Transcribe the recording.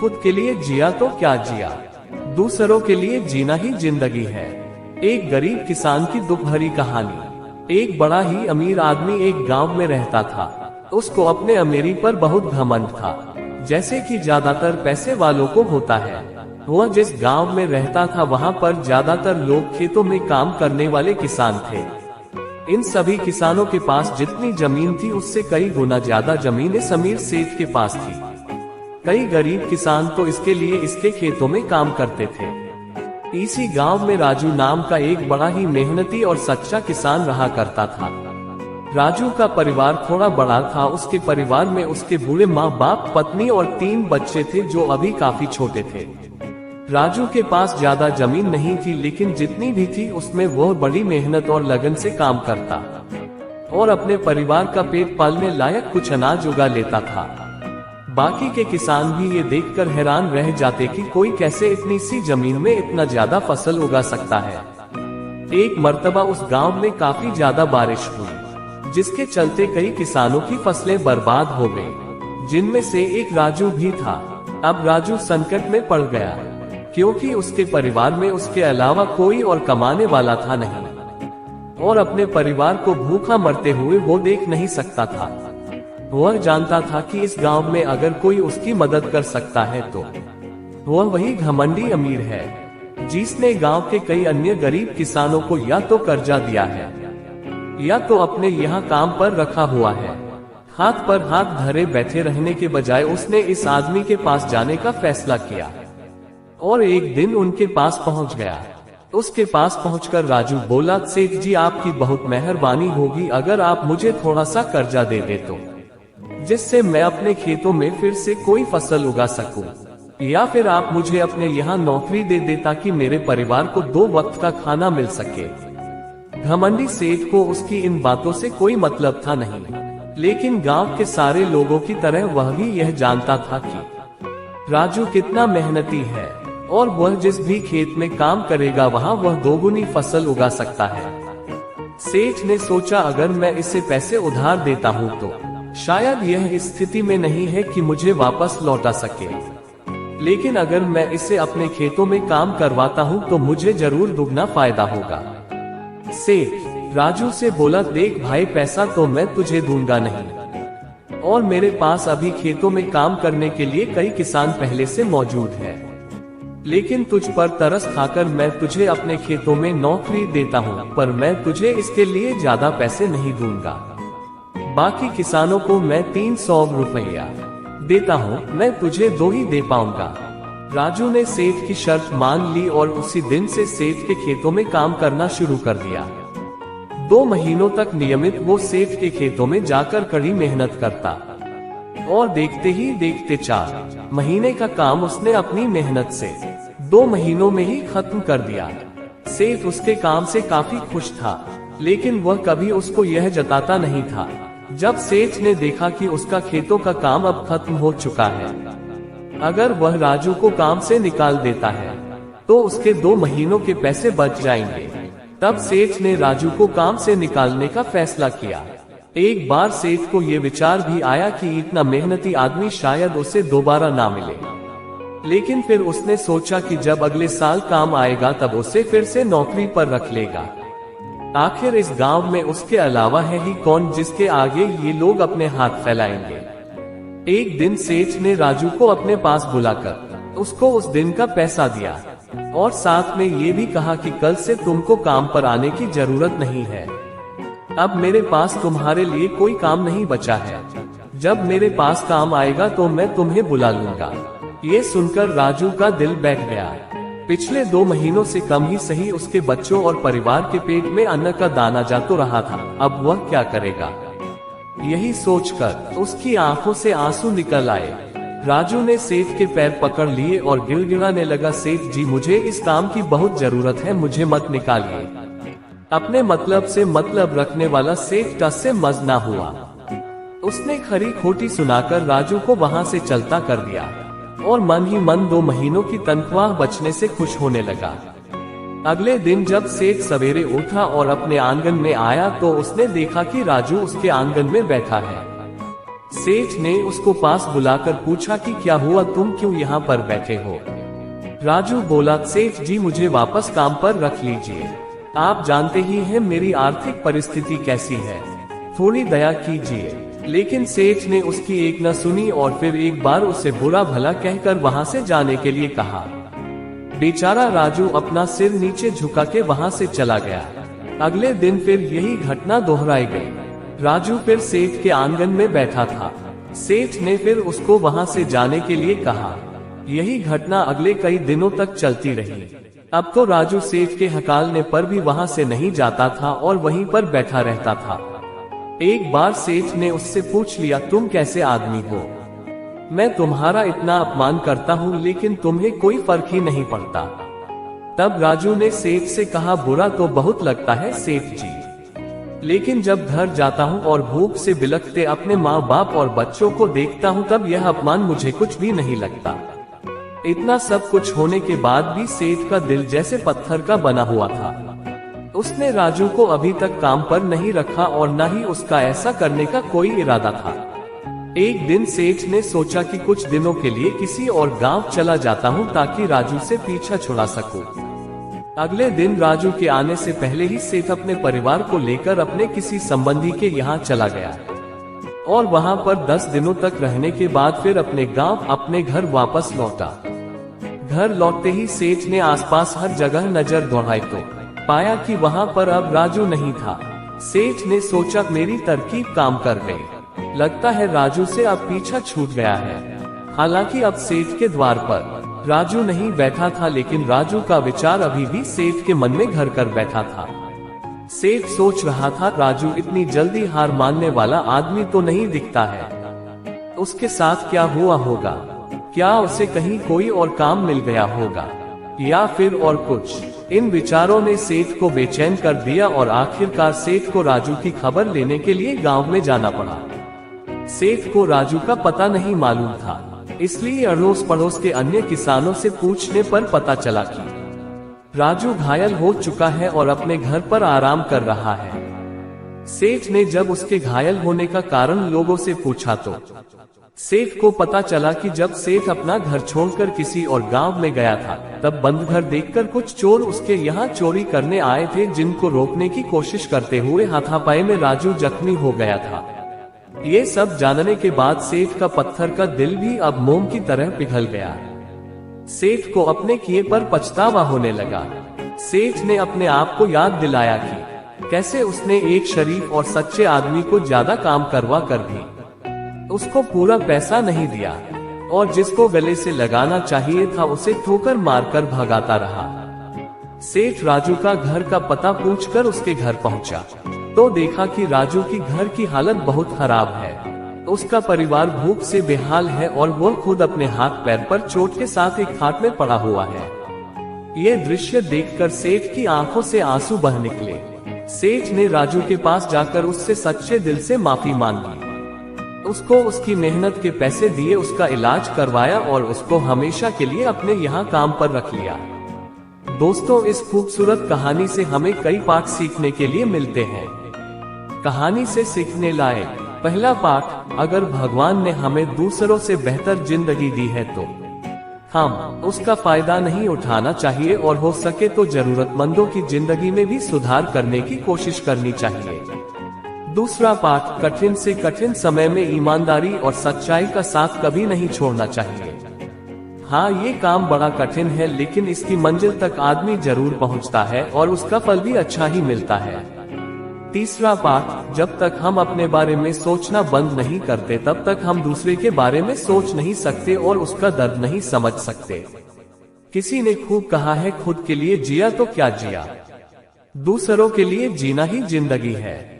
खुद के लिए जिया तो क्या जिया, दूसरों के लिए जीना ही जिंदगी है। एक गरीब किसान की दुख भरी कहानी। एक बड़ा ही अमीर आदमी एक गांव में रहता था। उसको अपने अमीरी पर बहुत घमंड था, जैसे कि ज्यादातर पैसे वालों को होता है। वह जिस गांव में रहता था वहां पर ज्यादातर लोग खेतों में काम करने वाले किसान थे। इन सभी किसानों के पास जितनी जमीन थी उससे कई गुना ज्यादा जमीन इस अमीर सेठ के पास थी। कई गरीब किसान तो इसके लिए इसके खेतों में काम करते थे। इसी गांव में राजू नाम का एक बड़ा ही मेहनती और सच्चा किसान रहा करता था। राजू का परिवार थोड़ा बड़ा था। उसके परिवार में उसके बूढ़े माँ बाप, पत्नी और 3 बच्चे थे जो अभी काफी छोटे थे। राजू के पास ज्यादा जमीन नहीं थी, लेकिन जितनी भी थी उसमें वह बड़ी मेहनत और लगन से काम करता और अपने परिवार का पेट पालने लायक कुछ अनाज उगा लेता था। बाकी के किसान भी ये देखकर हैरान रह जाते कि कोई कैसे इतनी सी जमीन में इतना ज्यादा फसल उगा सकता है। एक मर्तबा उस गांव में काफी ज्यादा बारिश हुई, जिसके चलते कई किसानों की फसलें बर्बाद हो गयी, जिनमें से एक राजू भी था। अब राजू संकट में पड़ गया, क्योंकि उसके परिवार में उसके अलावा कोई और कमाने वाला था नहीं और अपने परिवार को भूखा मरते हुए वो देख नहीं सकता था। वह जानता था कि इस गांव में अगर कोई उसकी मदद कर सकता है तो वह वही घमंडी अमीर है, जिसने गांव के कई अन्य गरीब किसानों को या तो कर्जा दिया है या तो अपने यहाँ काम पर रखा हुआ है। हाथ पर हाथ धरे बैठे रहने के बजाय उसने इस आदमी के पास जाने का फैसला किया और एक दिन उनके पास पहुंच गया। उसके पास पहुंचकर राजू बोला, सेठ जी आपकी बहुत मेहरबानी होगी अगर आप मुझे थोड़ा सा कर्जा दे दे तो, जिससे मैं अपने खेतों में फिर से कोई फसल उगा सकूं, या फिर आप मुझे अपने यहाँ नौकरी दे दे ताकि मेरे परिवार को 2 वक्त का खाना मिल सके। घमंडी सेठ को उसकी इन बातों से कोई मतलब था नहीं, लेकिन गांव के सारे लोगों की तरह वह भी यह जानता था कि राजू कितना मेहनती है और वह जिस भी खेत में काम करेगा वहां वह 2 गुनी फसल उगा सकता है। सेठ ने सोचा, अगर मैं इसे पैसे उधार देता हूं तो शायद यह इस स्थिति में नहीं है कि मुझे वापस लौटा सके, लेकिन अगर मैं इसे अपने खेतों में काम करवाता हूं तो मुझे जरूर दुगना फायदा होगा। सेठ राजू से बोला, देख भाई, पैसा तो मैं तुझे दूंगा नहीं और मेरे पास अभी खेतों में काम करने के लिए कई किसान पहले से मौजूद हैं, लेकिन तुझ पर तरस खाकर मैं तुझे अपने खेतों में नौकरी देता हूँ, पर मैं तुझे इसके लिए ज्यादा पैसे नहीं दूंगा। बाकी किसानों को मैं 300 रुपया देता हूँ, मैं तुझे 2 ही दे पाऊंगा। राजू ने सेठ की शर्त मान ली और उसी दिन से सेठ के खेतों में काम करना शुरू कर दिया। 2 महीनों तक नियमित वो सेठ के खेतों में जाकर कड़ी मेहनत करता और देखते ही देखते 4 महीने का काम उसने अपनी मेहनत से 2 महीनों में ही खत्म कर दिया। सेठ उसके काम से काफी खुश था, लेकिन वह कभी उसको यह जताता नहीं था। जब सेठ ने देखा कि उसका खेतों का काम अब खत्म हो चुका है, अगर वह राजू को काम से निकाल देता है तो उसके 2 महीनों के पैसे बच जाएंगे। तब सेठ ने राजू को काम से निकालने का फैसला किया। एक बार सेठ को ये विचार भी आया कि इतना मेहनती आदमी शायद उसे दोबारा ना मिले, लेकिन फिर उसने सोचा कि जब अगले साल काम आएगा तब उसे फिर से नौकरी पर रख लेगा। आखिर इस गांव में उसके अलावा है ही कौन जिसके आगे ये लोग अपने हाथ फैलाएंगे। एक दिन सेठ ने राजू को अपने पास बुलाकर उसको उस दिन का पैसा दिया और साथ में ये भी कहा कि कल से तुमको काम पर आने की जरूरत नहीं है। अब मेरे पास तुम्हारे लिए कोई काम नहीं बचा है। जब मेरे पास काम आएगा तो मैं तुम्हें बुला लूंगा। ये सुनकर राजू का दिल बैठ गया। पिछले 2 महीनों से कम ही सही उसके बच्चों और परिवार के पेट में अन्न का दाना जा तो रहा था, अब वह क्या करेगा। यही सोचकर उसकी आंखों से आंसू निकल आए। राजू ने सेठ के पैर पकड़ लिए और गिड़गिड़ाने लगा, सेठ जी मुझे इस काम की बहुत जरूरत है, मुझे मत निकालिए। अपने मतलब से मतलब रखने वाला सेठ टस से मज ना हुआ। उसने खरी खोटी सुनाकर राजू को वहां से चलता कर दिया और मन ही मन 2 महीनों की तनख्वाह बचने से खुश होने लगा। अगले दिन जब सेठ सवेरे उठा और अपने आंगन में आया तो उसने देखा कि राजू उसके आंगन में बैठा है। सेठ ने उसको पास बुलाकर पूछा कि क्या हुआ, तुम क्यों यहाँ पर बैठे हो। राजू बोला, सेठ जी मुझे वापस काम पर रख लीजिए, आप जानते ही हैं मेरी आर्थिक परिस्थिति कैसी है, थोड़ी दया कीजिए। लेकिन सेठ ने उसकी एक न सुनी और फिर एक बार उसे बुरा भला कहकर वहां से जाने के लिए कहा। बेचारा राजू अपना सिर नीचे झुका के वहां से चला गया। अगले दिन फिर यही घटना दोहराई गई। राजू फिर सेठ के आंगन में बैठा था। सेठ ने फिर उसको वहां से जाने के लिए कहा। यही घटना अगले कई दिनों तक चलती रही। अब तो राजू सेठ के हकालने पर भी वहां से नहीं जाता था और वहीं पर बैठा रहता था। एक बार सेठ ने उससे पूछ लिया, तुम कैसे आदमी हो, मैं तुम्हारा इतना अपमान करता हूँ लेकिन तुम्हें कोई फर्क ही नहीं पड़ता। तब राजू ने सेठ से कहा, बुरा तो बहुत लगता है सेठ जी, लेकिन जब घर जाता हूँ और भूख से बिलखते अपने माँ बाप और बच्चों को देखता हूँ तब यह अपमान मुझे कुछ भी नहीं लगता। इतना सब कुछ होने के बाद भी सेठ का दिल जैसे पत्थर का बना हुआ था। उसने राजू को अभी तक काम पर नहीं रखा और न ही उसका ऐसा करने का कोई इरादा था। एक दिन सेठ ने सोचा कि कुछ दिनों के लिए किसी और गांव चला जाता हूं ताकि राजू से पीछा छुड़ा सकूं। अगले दिन राजू के आने से पहले ही सेठ अपने परिवार को लेकर अपने किसी संबंधी के यहाँ चला गया और वहां पर 10 दिनों तक रहने के बाद फिर अपने गांव अपने घर वापस लौटा। घर लौटते ही सेठ ने आसपास हर जगह नजर दौड़ाई तो पाया कि वहां पर अब राजू नहीं था। सेठ ने सोचा, मेरी तरकीब काम कर गई, लगता है राजू से अब पीछा छूट गया है। हालांकि अब सेठ के द्वार पर राजू नहीं बैठा था, लेकिन राजू का विचार अभी भी सेठ के मन में घर कर बैठा था। सेठ सोच रहा था, राजू इतनी जल्दी हार मानने वाला आदमी तो नहीं दिखता है, उसके साथ क्या हुआ होगा, क्या उसे कहीं कोई और काम मिल गया होगा या फिर और कुछ। इन विचारों ने सेठ को बेचैन कर दिया और आखिरकार सेठ को राजू की खबर लेने के लिए गांव में जाना पड़ा। सेठ को राजू का पता नहीं मालूम था, इसलिए अड़ोस पड़ोस के अन्य किसानों से पूछने पर पता चला कि राजू घायल हो चुका है और अपने घर पर आराम कर रहा है। सेठ ने जब उसके घायल होने का कारण लोगों से पूछा तो सेठ को पता चला कि जब सेठ अपना घर छोड़कर किसी और गांव में गया था तब बंद घर देखकर कुछ चोर उसके यहाँ चोरी करने आए थे, जिनको रोकने की कोशिश करते हुए हाथापाई में राजू जख्मी हो गया था। ये सब जानने के बाद सेठ का पत्थर का दिल भी अब मोम की तरह पिघल गया। सेठ को अपने किए पर पछतावा होने लगा। सेठ ने अपने आप को याद दिलाया कि कैसे उसने एक शरीफ और सच्चे आदमी को ज्यादा काम करवा कर भी उसको पूरा पैसा नहीं दिया और जिसको गले से लगाना चाहिए था उसे ठोकर मारकर भगाता रहा। सेठ राजू का घर का पता पूछकर उसके घर पहुंचा तो देखा कि राजू की घर की हालत बहुत खराब है। उसका परिवार भूख से बेहाल है और वो खुद अपने हाथ पैर पर चोट के साथ एक खाट में पड़ा हुआ है। ये दृश्य देखकर सेठ की आंखों से आंसू बह निकले। सेठ ने राजू के पास जाकर उससे सच्चे दिल से माफी मांगी, उसको उसकी मेहनत के पैसे दिए, उसका इलाज करवाया और उसको हमेशा के लिए अपने यहाँ काम पर रख लिया। दोस्तों, इस खूबसूरत कहानी से हमें कई पाठ सीखने के लिए मिलते हैं। कहानी से सीखने लायक पहला पाठ, अगर भगवान ने हमें दूसरों से बेहतर जिंदगी दी है तो हम उसका फायदा नहीं उठाना चाहिए और हो सके तो जरूरतमंदों की जिंदगी में भी सुधार करने की कोशिश करनी चाहिए। दूसरा पाठ, कठिन से कठिन समय में ईमानदारी और सच्चाई का साथ कभी नहीं छोड़ना चाहिए। हाँ, ये काम बड़ा कठिन है लेकिन इसकी मंजिल तक आदमी जरूर पहुंचता है और उसका फल भी अच्छा ही मिलता है। तीसरा पाठ, जब तक हम अपने बारे में सोचना बंद नहीं करते तब तक हम दूसरे के बारे में सोच नहीं सकते और उसका दर्द नहीं समझ सकते। किसी ने खूब कहा है, खुद के लिए जिया तो क्या जिया, दूसरों के लिए जीना ही जिंदगी है।